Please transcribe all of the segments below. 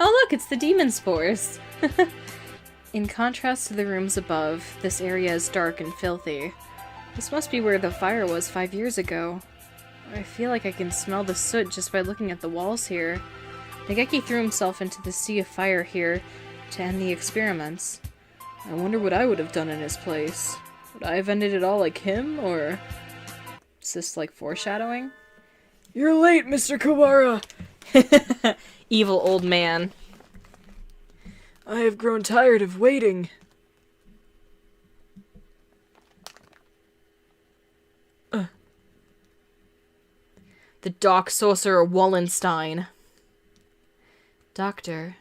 Oh look, it's the demon spores! In contrast to the rooms above, this area is dark and filthy. This must be where the fire was 5 years ago. I feel like I can smell the soot just by looking at the walls here. Nageki threw himself into the sea of fire here to end the experiments. I wonder what I would have done in his place. Would I have ended it all like him, or... Is this like foreshadowing? You're late, Mr. Kawara! Evil old man. I have grown tired of waiting. The Doc Sorcerer Wallenstein. Doctor.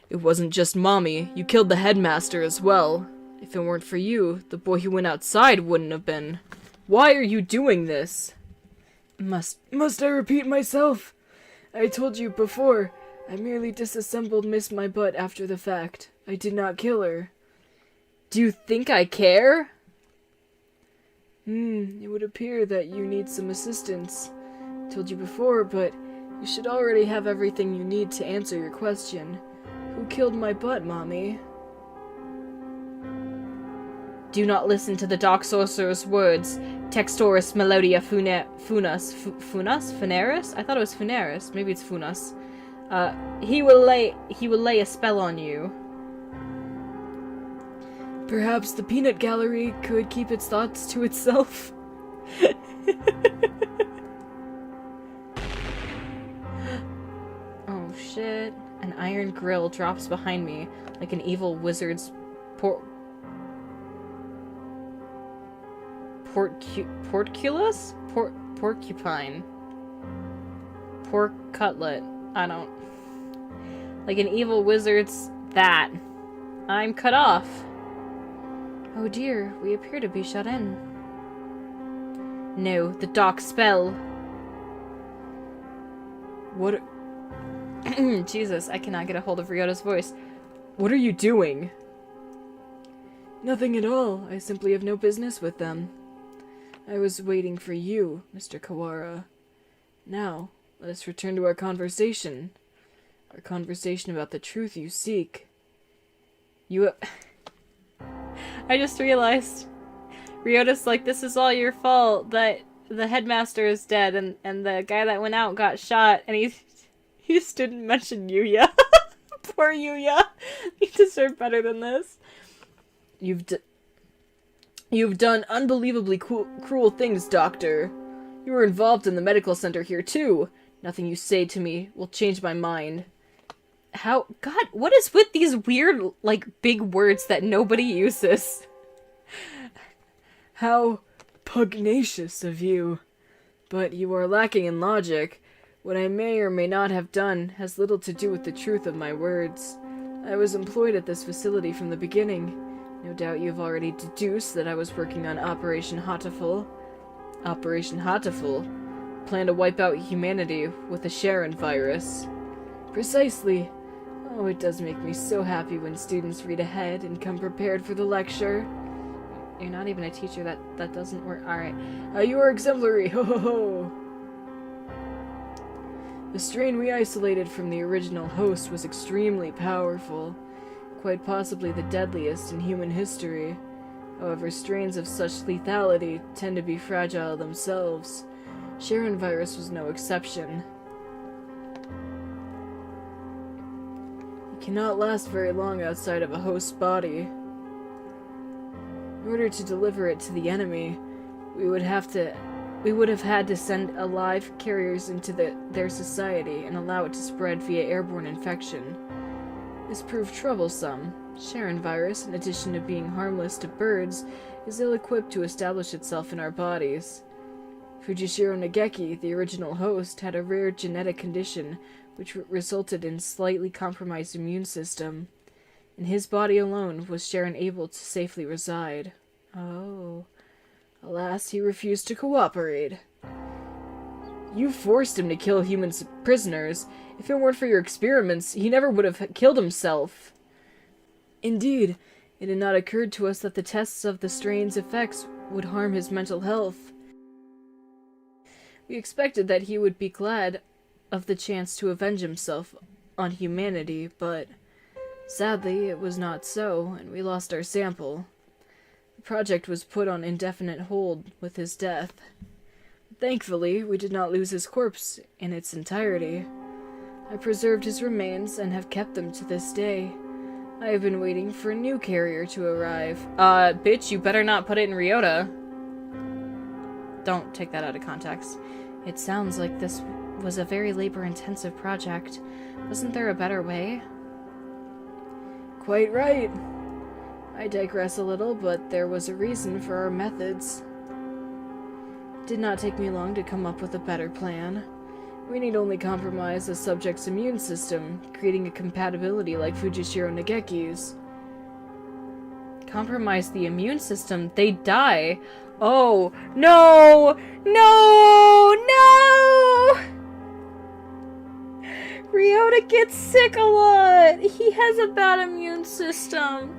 It wasn't just Mommy. You killed the headmaster as well. If it weren't for you, the boy who went outside wouldn't have been. Why are you doing this? Must I repeat myself? I told you before. I merely disassembled Miss My Butt after the fact. I did not kill her. Do you think I care? It would appear that you need some assistance. Told you before, but you should already have everything you need to answer your question. Who killed my butt, Mommy? Do not listen to the Dark Sorcerer's words. Textoris Melodia Funaris? I thought it was Funaris. Maybe it's Funas. He will lay a spell on you. Perhaps the peanut gallery could keep its thoughts to itself. Oh shit. An iron grill drops behind me, like an evil wizard's portcullis? Porcupine. Pork cutlet. I don't... Like an evil wizard's that. I'm cut off. Oh dear, we appear to be shut in. No, the dark spell. What? Jesus, I cannot get a hold of Ryota's voice. What are you doing? Nothing at all. I simply have no business with them. I was waiting for you, Mr. Kawara. Now, let us return to our conversation. Our conversation about the truth you seek. I just realized. Ryota's like, this is all your fault, that the headmaster is dead, and the guy that went out got shot, and he just didn't mention Yuya. Poor Yuya. You deserve better than this. You've done unbelievably cruel things, Doctor. You were involved in the medical center here, too. Nothing you say to me will change my mind. How... God, what is with these weird, like, big words that nobody uses? How pugnacious of you. But you are lacking in logic. What I may or may not have done has little to do with the truth of my words. I was employed at this facility from the beginning. No doubt you've already deduced that I was working on Operation Hatoful. Operation Hatoful? Plan to wipe out humanity with the Sharon virus. Precisely. Oh, it does make me so happy when students read ahead and come prepared for the lecture. You're not even a teacher, that doesn't work. Alright. You are exemplary, ho ho ho! The strain we isolated from the original host was extremely powerful. Quite possibly the deadliest in human history. However, strains of such lethality tend to be fragile themselves. Sharon virus was no exception. It cannot last very long outside of a host's body. In order to deliver it to the enemy, we would have had to send alive carriers into their society and allow it to spread via airborne infection. This proved troublesome. Sharon virus, in addition to being harmless to birds, is ill-equipped to establish itself in our bodies. Fujishiro Nageki, the original host, had a rare genetic condition which resulted in slightly compromised immune system. In his body alone was Sharon able to safely reside. Oh. Alas, he refused to cooperate. You forced him to kill human prisoners. If it weren't for your experiments, he never would have killed himself. Indeed, it had not occurred to us that the tests of the strain's effects would harm his mental health. We expected that he would be glad of the chance to avenge himself on humanity, but sadly it was not so, and we lost our sample. The project was put on indefinite hold with his death. Thankfully, we did not lose his corpse in its entirety. I preserved his remains and have kept them to this day. I have been waiting for a new carrier to arrive. Bitch, you better not put it in Ryota. Don't take that out of context. It sounds like this was a very labor-intensive project. Wasn't there a better way? Quite right. I digress a little, but there was a reason for our methods. It did not take me long to come up with a better plan. We need only compromise the subject's immune system, creating a compatibility like Fujishiro Nageki's. Compromise the immune system? They die. Oh, no! No! No! Ryota gets sick a lot! He has a bad immune system.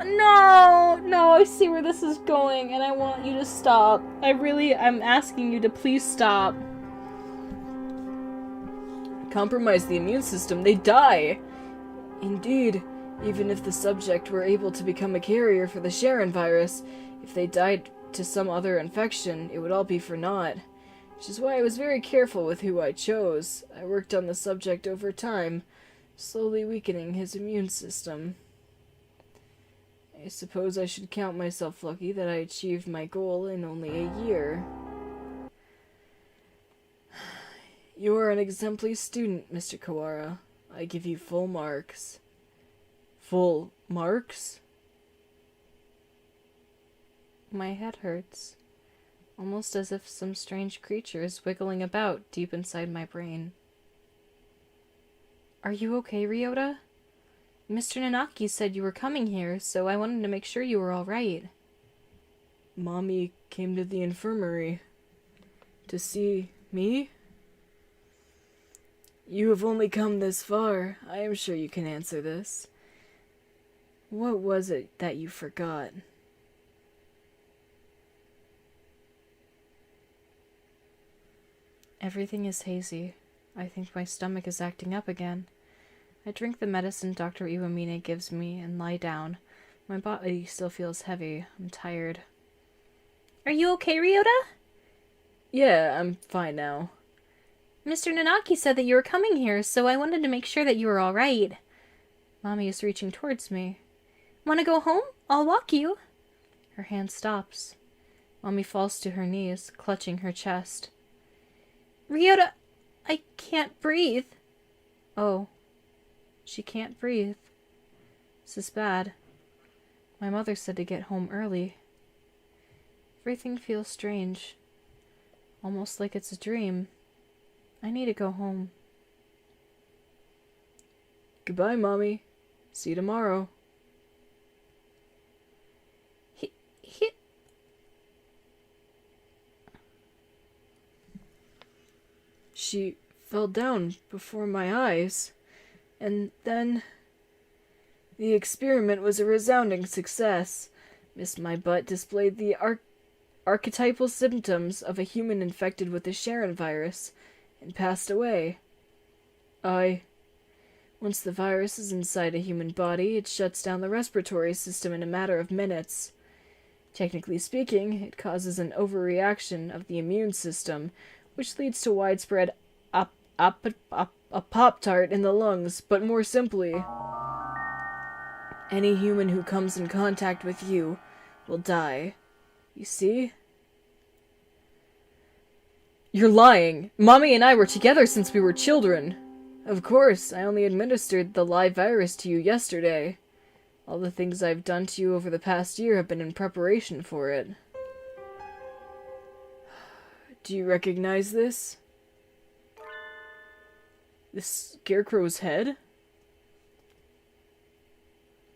No! No, I see where this is going, and I want you to stop. I'm asking you to please stop. Compromise the immune system, they die! Indeed, even if the subject were able to become a carrier for the Sharon virus, if they died to some other infection, it would all be for naught. Which is why I was very careful with who I chose. I worked on the subject over time, slowly weakening his immune system. I suppose I should count myself lucky that I achieved my goal in only a year. You are an exemplary student, Mr. Kawara. I give you full marks. Full marks? My head hurts. Almost as if some strange creature is wiggling about deep inside my brain. Are you okay, Ryota? Mr. Nanaki said you were coming here, so I wanted to make sure you were all right. Mommy came to the infirmary. To see me? You have only come this far. I am sure you can answer this. What was it that you forgot? Everything is hazy. I think my stomach is acting up again. I drink the medicine Dr. Iwamine gives me and lie down. My body still feels heavy. I'm tired. Are you okay, Ryota? Yeah, I'm fine now. Mr. Nanaki said that you were coming here, so I wanted to make sure that you were all right. Mommy is reaching towards me. Want to go home? I'll walk you. Her hand stops. Mommy falls to her knees, clutching her chest. Ryota, I can't breathe. Oh, she can't breathe. This is bad. My mother said to get home early. Everything feels strange. Almost like it's a dream. I need to go home. Goodbye, Mommy. See you tomorrow. She fell down before my eyes, and then the experiment was a resounding success. Miss My Butt displayed the archetypal symptoms of a human infected with the Sharon virus, and passed away. Once the virus is inside a human body, it shuts down the respiratory system in a matter of minutes. Technically speaking, it causes an overreaction of the immune system, which leads to widespread Pop-Tart in the lungs, but more simply, any human who comes in contact with you will die. You see? You're lying! Mommy and I were together since we were children! Of course, I only administered the live virus to you yesterday. All the things I've done to you over the past year have been in preparation for it. Do you recognize this? The scarecrow's head?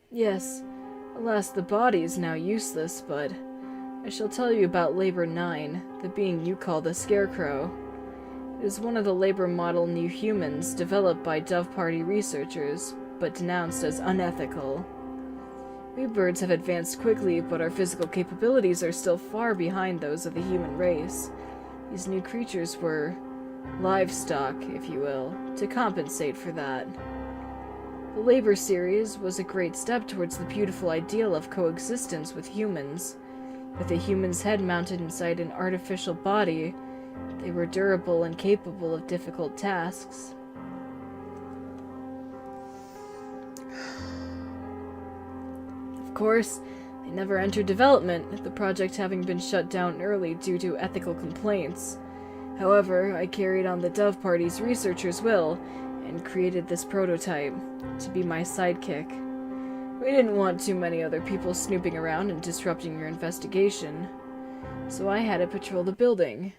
Yes. Alas, the body is now useless, but I shall tell you about Labor 9, the being you call the Scarecrow. It is one of the labor model new humans developed by Dove Party researchers, but denounced as unethical. We birds have advanced quickly, but our physical capabilities are still far behind those of the human race. These new creatures were livestock, if you will, to compensate for that. The Labor Series was a great step towards the beautiful ideal of coexistence with humans. With a human's head mounted inside an artificial body, they were durable and capable of difficult tasks. Of course, they never entered development, the project having been shut down early due to ethical complaints. However, I carried on the Dove Party's researcher's will and created this prototype to be my sidekick. We didn't want too many other people snooping around and disrupting your investigation, so I had it patrol the building.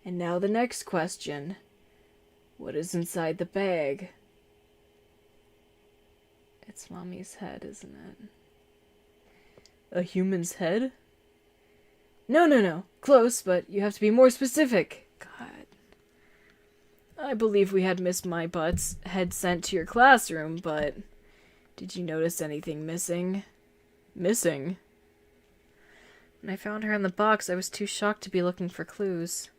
And now the next question. What is inside the bag? It's Mommy's head, isn't it? A human's head? No. Close, but you have to be more specific. God. I believe we had Miss My Butt's head sent to your classroom, but did you notice anything missing? Missing? When I found her in the box, I was too shocked to be looking for clues.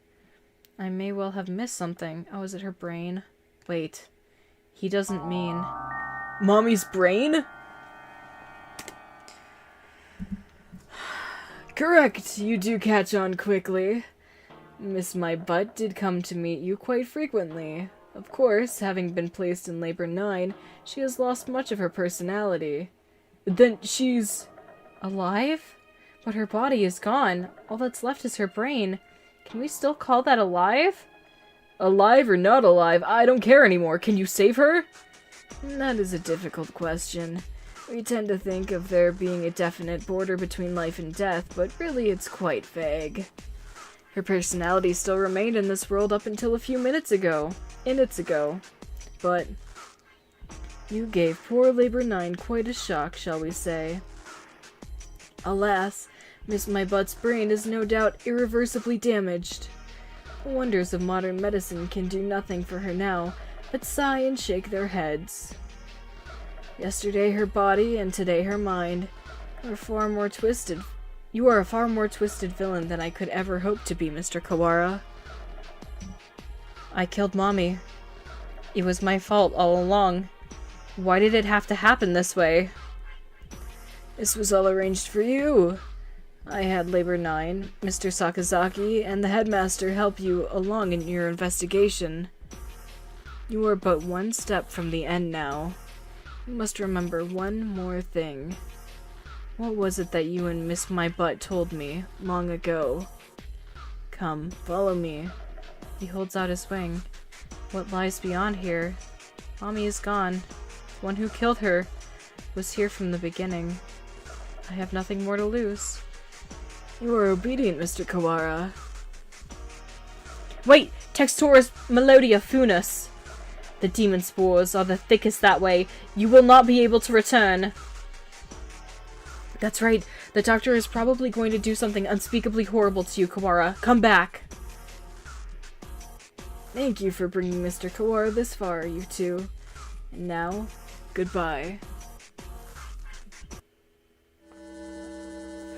I may well have missed something. Oh, is it her brain? Wait. He doesn't mean... Mommy's brain? Correct, you do catch on quickly. Miss My Butt did come to meet you quite frequently. Of course, having been placed in Labor 9, she has lost much of her personality. Then she's... alive? But her body is gone. All that's left is her brain. Can we still call that alive? Alive or not alive, I don't care anymore. Can you save her? That is a difficult question. We tend to think of there being a definite border between life and death, but really it's quite vague. Her personality still remained in this world up until a few minutes ago. But you gave poor Labor 9 quite a shock, shall we say. Alas, Miss My Butt's brain is no doubt irreversibly damaged. The wonders of modern medicine can do nothing for her now, but sigh and shake their heads. Yesterday her body, and today her mind, are far more twisted. You are a far more twisted villain than I could ever hope to be, Mr. Kawara. I killed Mommy. It was my fault all along. Why did it have to happen this way? This was all arranged for you. I had Labor 9, Mr. Sakazaki, and the headmaster help you along in your investigation. You are but one step from the end now. You must remember one more thing. What was it that you and Miss My Butt told me long ago? Come, follow me. He holds out his wing. What lies beyond here? Mommy is gone. The one who killed her was here from the beginning. I have nothing more to lose. You are obedient, Mr. Kawara. Wait! Texturus Melodia Funus! The demon spores are the thickest that way. You will not be able to return. That's right. The doctor is probably going to do something unspeakably horrible to you, Kawara. Come back. Thank you for bringing Mr. Kawara this far, you two. And now, goodbye.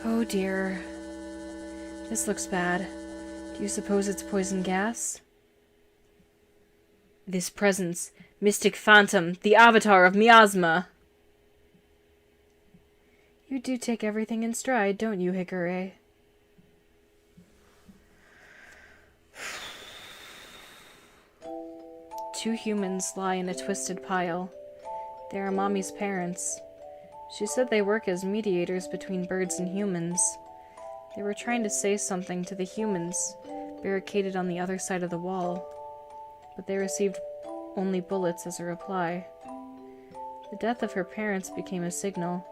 Oh dear. This looks bad. Do you suppose it's poison gas? This presence, mystic phantom, the avatar of miasma. You do take everything in stride, don't you, Hikare? Two humans lie in a twisted pile. They are Mommy's parents. She said they work as mediators between birds and humans. They were trying to say something to the humans, barricaded on the other side of the wall, but they received only bullets as a reply. The death of her parents became a signal.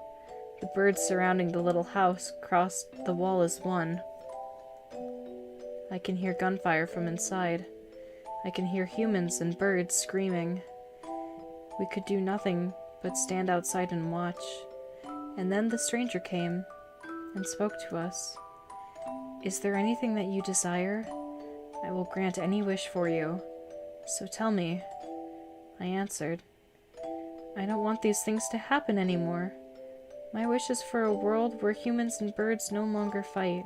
The birds surrounding the little house crossed the wall as one. I can hear gunfire from inside. I can hear humans and birds screaming. We could do nothing but stand outside and watch. And then the stranger came and spoke to us. Is there anything that you desire? I will grant any wish for you. So tell me. I answered. I don't want these things to happen anymore. My wish is for a world where humans and birds no longer fight.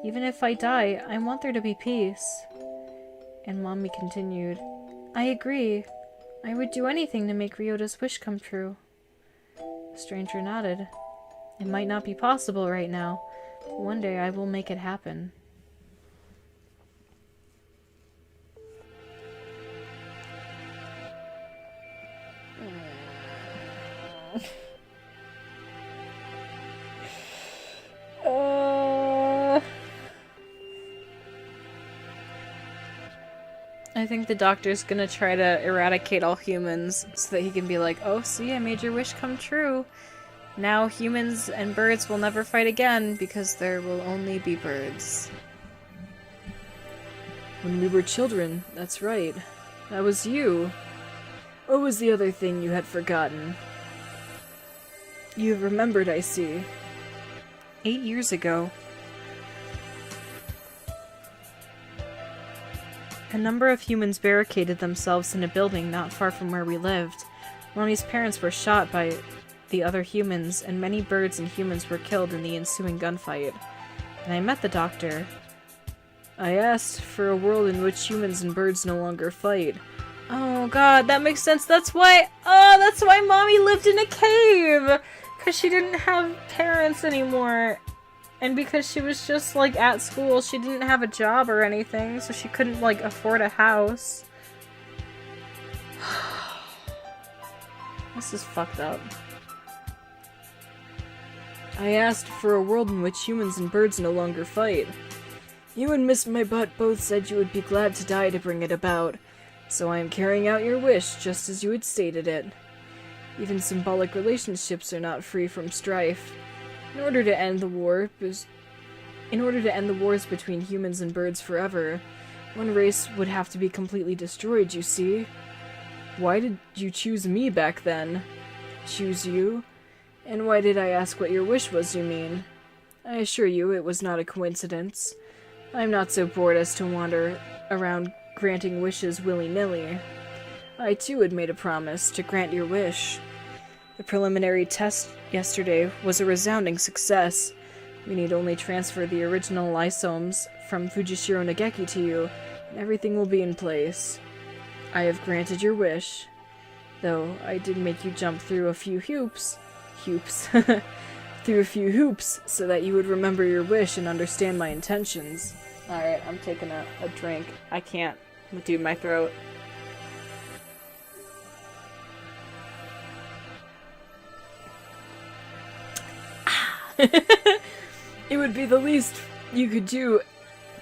Even if I die, I want there to be peace. And Mommy continued, I agree. I would do anything to make Ryota's wish come true. The stranger nodded. It might not be possible right now. But one day I will make it happen. I think the doctor's gonna try to eradicate all humans so that he can be like, oh, see, I made your wish come true. Now humans and birds will never fight again because there will only be birds. When we were children, that's right. That was you. What was the other thing you had forgotten? You remembered, I see. 8 years ago. A number of humans barricaded themselves in a building not far from where we lived. Mommy's parents were shot by the other humans, and many birds and humans were killed in the ensuing gunfight. And I met the doctor. I asked for a world in which humans and birds no longer fight. Oh god, that makes sense. That's why Mommy lived in a cave! Because she didn't have parents anymore. And because she was just, like, at school, she didn't have a job or anything, so she couldn't, like, afford a house. This is fucked up. I asked for a world in which humans and birds no longer fight. You and Miss My Butt both said you would be glad to die to bring it about, so I am carrying out your wish just as you had stated it. Even symbolic relationships are not free from strife. In order to end the wars between humans and birds forever, one race would have to be completely destroyed, you see? Why did you choose me back then? Choose you? And why did I ask what your wish was, you mean? I assure you it was not a coincidence. I'm not so bored as to wander around granting wishes willy-nilly. I too had made a promise to grant your wish. The preliminary test yesterday was a resounding success. We need only transfer the original lysomes from Fujishiro Nageki to you, and everything will be in place. I have granted your wish. Though I did make you jump through a few hoops, through a few hoops, so that you would remember your wish and understand my intentions. Alright, I'm taking a drink. I can't do my throat. It would be the least you could do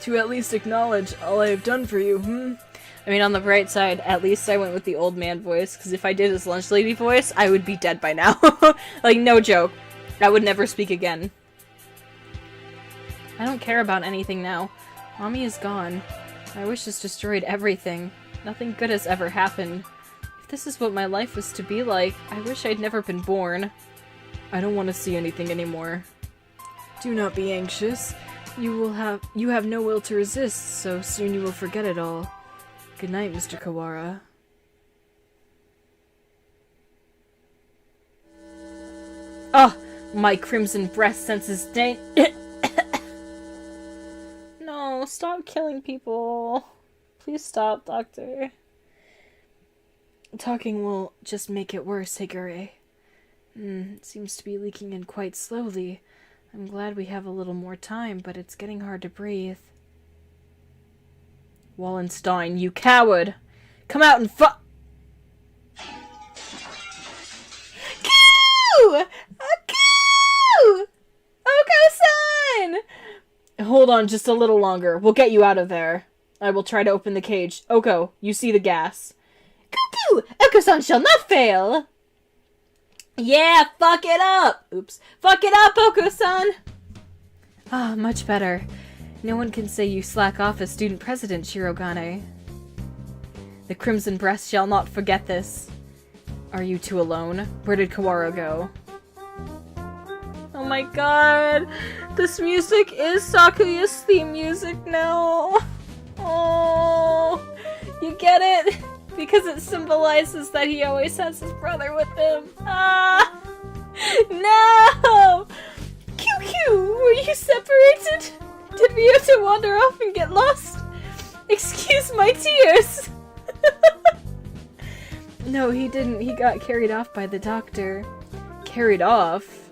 to at least acknowledge all I have done for you, I mean, on the bright side, at least I went with the old man voice, because if I did his lunch lady voice, I would be dead by now. Like, no joke. I would never speak again. I don't care about anything now. Mommy is gone. My wish has destroyed everything. Nothing good has ever happened. If this is what my life was to be like, I wish I'd never been born. I don't want to see anything anymore. Do not be anxious. You have no will to resist, so soon you will forget it all. Good night, Mr. Kawara. Oh, my crimson breast senses stain. No, stop killing people. Please stop, Doctor. Talking will just make it worse, Higure. It seems to be leaking in quite slowly. I'm glad we have a little more time, but it's getting hard to breathe. Wallenstein, you coward! Come out and Koo! Koo! Oko-san! Hold on just a little longer. We'll get you out of there. I will try to open the cage. Oko, you see the gas. Cuckoo! Oko-san shall not fail! Yeah, fuck it up! Oops. Fuck it up, Oko-san! Ah, much better. No one can say you slack off as student president, Shirogane. The Crimson Breast shall not forget this. Are you two alone? Where did Kawara go? Oh my god! This music is Sakuya's theme music now! Oh! You get it? Because it symbolizes that he always has his brother with him. Ah! No! QQ! Were you separated? Did we have to wander off and get lost? Excuse my tears! No, he didn't. He got carried off by the doctor. Carried off?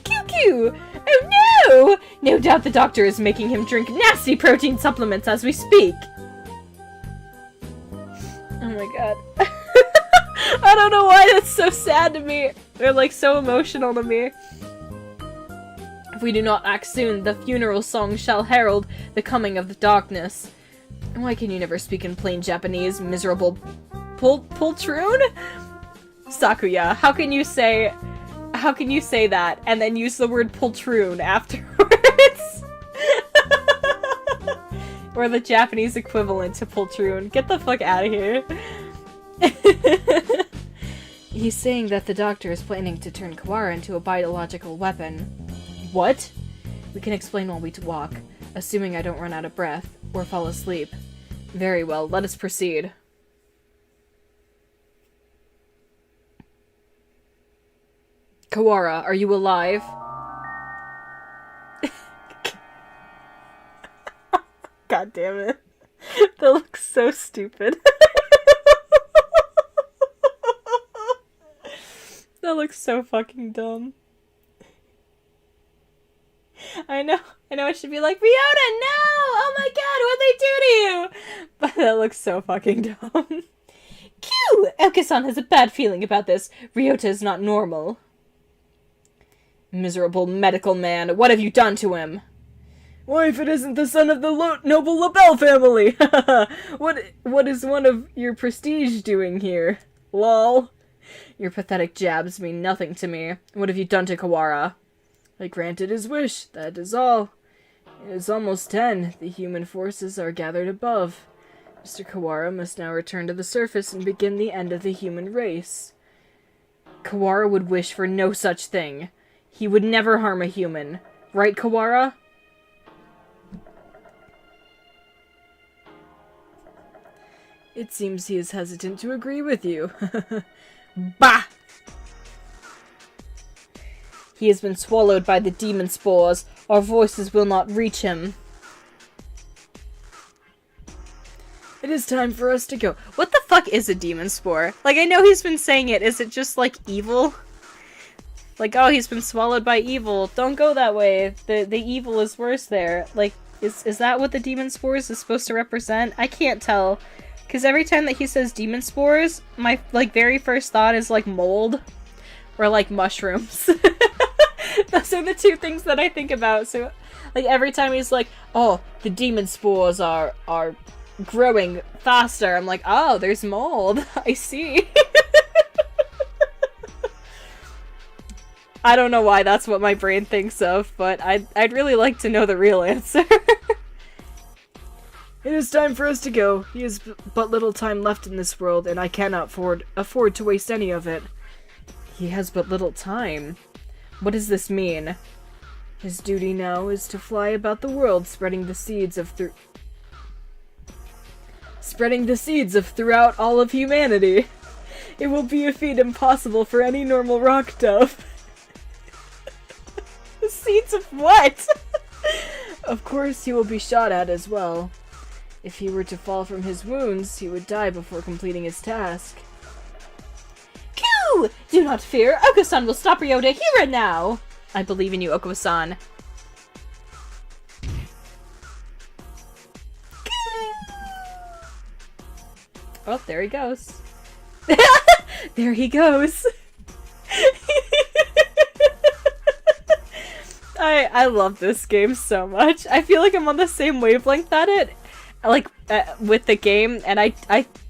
Cuckoo! Oh no! No doubt the doctor is making him drink nasty protein supplements as we speak. Oh my god. I don't know why that's so sad to me. They're like so emotional to me. If we do not act soon, the funeral song shall herald the coming of the darkness. Why can you never speak in plain Japanese, miserable poltroon? Sakuya, how can you say that and then use the word poltroon afterwards? Or the Japanese equivalent to poltroon. Get the fuck out of here. He's saying that the doctor is planning to turn Kawara into a biological weapon. What? We can explain while we walk, assuming I don't run out of breath or fall asleep. Very well, let us proceed. Kawara, are you alive? God damn it. That looks so stupid. That looks so fucking dumb. I know I should be like, Ryota, no! Oh my god, what'd they do to you? But that looks so fucking dumb. Q! Elka-san has a bad feeling about this. Ryota is not normal. Miserable medical man, what have you done to him? Why, if it isn't the son of the noble LaBelle family! What is one of your prestige doing here? Lol. Your pathetic jabs mean nothing to me. What have you done to Kawara? I granted his wish, that is all. It is almost 10. The human forces are gathered above. Mr. Kawara must now return to the surface and begin the end of the human race. Kawara would wish for no such thing. He would never harm a human. Right, Kawara? It seems he is hesitant to agree with you. Bah! He has been swallowed by the demon spores. Our voices will not reach him. It is time for us to go. What the fuck is a demon spore? Like, I know he's been saying it. Is it just, like, evil? Like, oh, he's been swallowed by evil. Don't go that way. The evil is worse there. Like, is that what the demon spores is supposed to represent? I can't tell. Because every time that he says demon spores, my, like, very first thought is, like, mold. Or, like, mushrooms. Those are the two things that I think about. So, like, every time he's like, oh, the demon spores are growing faster, I'm like, oh, there's mold. I see. I don't know why that's what my brain thinks of, but I'd really like to know the real answer. It is time for us to go. He has but little time left in this world, and I cannot afford to waste any of it. He has but little time. What does this mean? His duty now is to fly about the world, spreading the seeds of throughout all of humanity. It will be a feat impossible for any normal rock dove. The seeds of what? Of course, he will be shot at as well. If he were to fall from his wounds, he would die before completing his task. Q! Do not fear, Oko-san will stop Ryota here and now! I believe in you, Oko-san. Oh, there he goes. There he goes. I love this game so much. I feel like I'm on the same wavelength at it, like, with the game, and I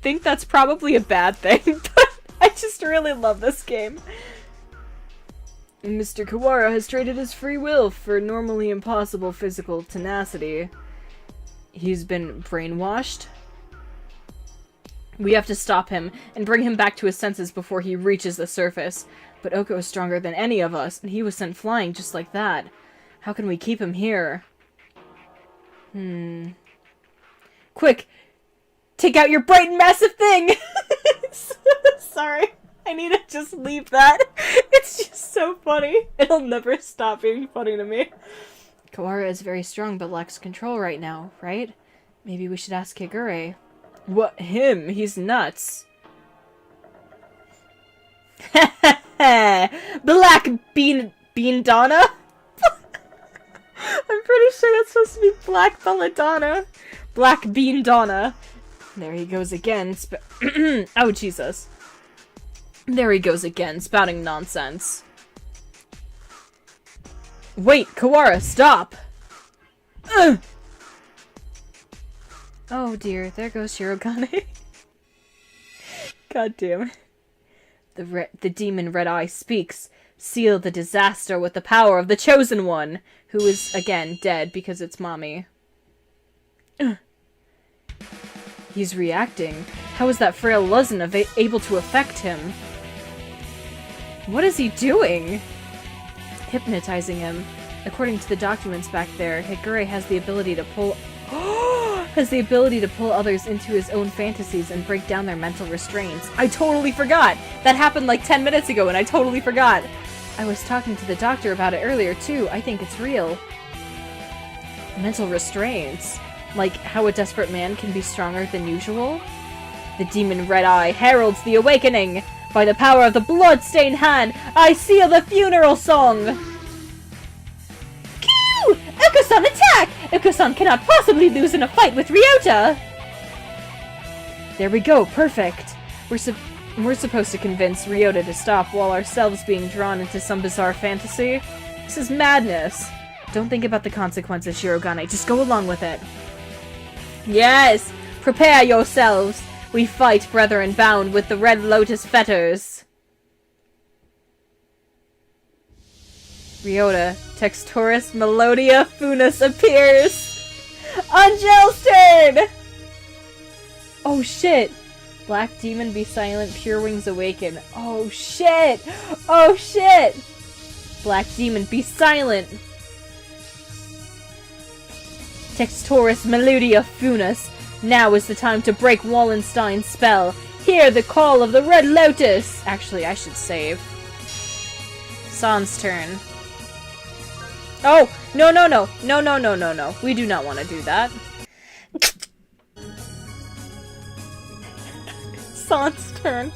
think that's probably a bad thing, but I just really love this game. Mr. Kawara has traded his free will for normally impossible physical tenacity. He's been brainwashed. We have to stop him and bring him back to his senses before he reaches the surface. But Oko is stronger than any of us, and he was sent flying just like that. How can we keep him here? Quick! Take out your bright and massive thing! Sorry. I need to just leave that. It's just so funny. It'll never stop being funny to me. Kawara is very strong but lacks control right now, right? Maybe we should ask Kagure. What, him? He's nuts. Black Bean Donna? I'm pretty sure that's supposed to be Black Belladonna. Black Bean Donna. There he goes again. Oh, Jesus. There he goes again, spouting nonsense. Wait, Kawara, stop! Ugh. Oh dear, there goes Shirogane. God damn it. The demon Red Eye speaks. Seal the disaster with the power of the Chosen One, who is, again, dead because it's Mommy. Ugh. He's reacting. How is that frail Luzin able to affect him? What is he doing? Hypnotizing him. According to the documents back there, Higure has the ability to pull others into his own fantasies and break down their mental restraints. I totally forgot! That happened like 10 minutes ago and I totally forgot! I was talking to the doctor about it earlier too. I think it's real. Mental restraints? Like how a desperate man can be stronger than usual? The demon Red Eye heralds the awakening! By the power of the blood-stained hand, I seal the funeral song! Q! Uko-san, attack! Uko-san cannot possibly lose in a fight with Ryota! There we go, perfect. We're supposed to convince Ryota to stop while ourselves being drawn into some bizarre fantasy. This is madness. Don't think about the consequences, Shirogane. Just go along with it. Yes! Prepare yourselves! We fight, brethren bound with the Red Lotus fetters. Ryota, Textoris Melodia Funas appears! Angel's turn! Oh shit! Black Demon be silent, Pure Wings awaken. Oh shit! Oh shit! Black Demon be silent! Textoris Melodia Funas. Now is the time to break Wallenstein's spell. Hear the call of the Red Lotus! Actually, I should save. San's turn. Oh! No, no, no. No, no, no, no, no. We do not want to do that. San's turn.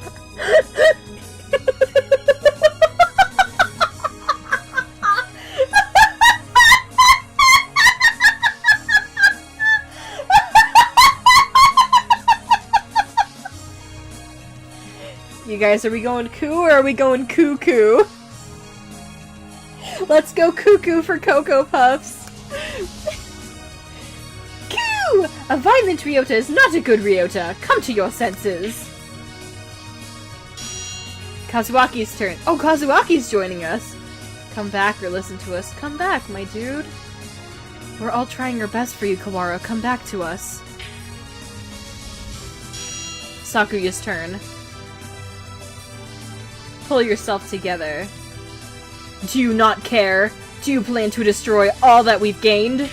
You guys, are we going coo or are we going cuckoo? Let's go cuckoo for Cocoa Puffs. Coo! A violent Ryota is not a good Ryota. Come to your senses. Kazuaki's turn. Oh, Kazuaki's joining us. Come back or listen to us. Come back, my dude. We're all trying our best for you, Kawara. Come back to us. Sakuya's turn. Pull yourself together. Do you not care? Do you plan to destroy all that we've gained?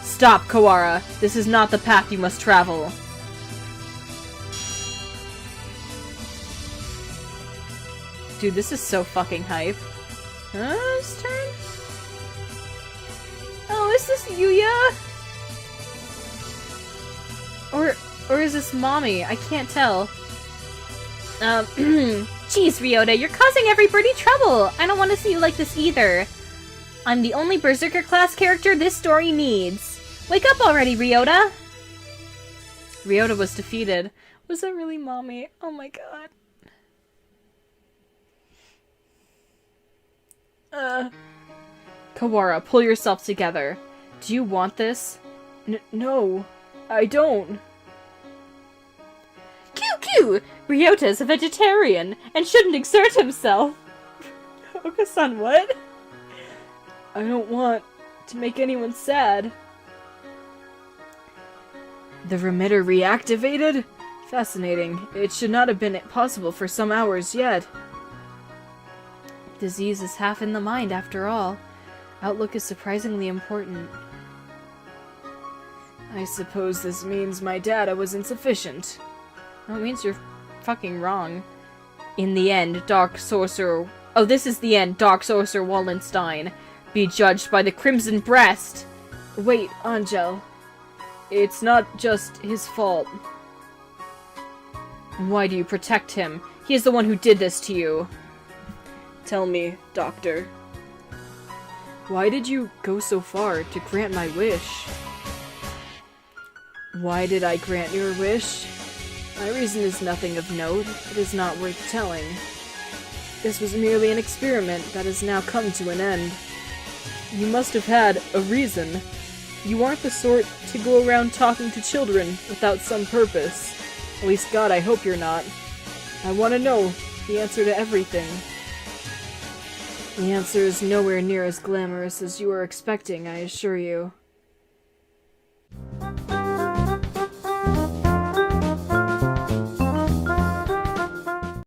Stop, Kawara. This is not the path you must travel. Dude, this is so fucking hype. His turn? Oh, is this Yuya? Or is this Mommy? I can't tell. Jeez, Ryota, you're causing everybody trouble! I don't want to see you like this either. I'm the only Berserker class character this story needs. Wake up already, Ryota! Ryota was defeated. Was that really Mommy? Oh my god. Kawara, pull yourself together. Do you want this? No, I don't. Q! Ryota's a vegetarian and shouldn't exert himself. Okasan, what? I don't want to make anyone sad. The remitter reactivated? Fascinating. It should not have been possible for some hours yet. Disease is half in the mind, after all. Outlook is surprisingly important. I suppose this means my data was insufficient. No, it means you're fucking wrong. In the end, Dark Sorcerer... Oh, this is the end, Dark Sorcerer Wallenstein. Be judged by the Crimson Breast! Wait, Angel. It's not just his fault. Why do you protect him? He is the one who did this to you. Tell me, Doctor. Why did you go so far to grant my wish? Why did I grant your wish? My reason is nothing of note. It is not worth telling. This was merely an experiment that has now come to an end. You must have had a reason. You aren't the sort to go around talking to children without some purpose. At least, God, I hope you're not. I want to know the answer to everything. The answer is nowhere near as glamorous as you are expecting, I assure you.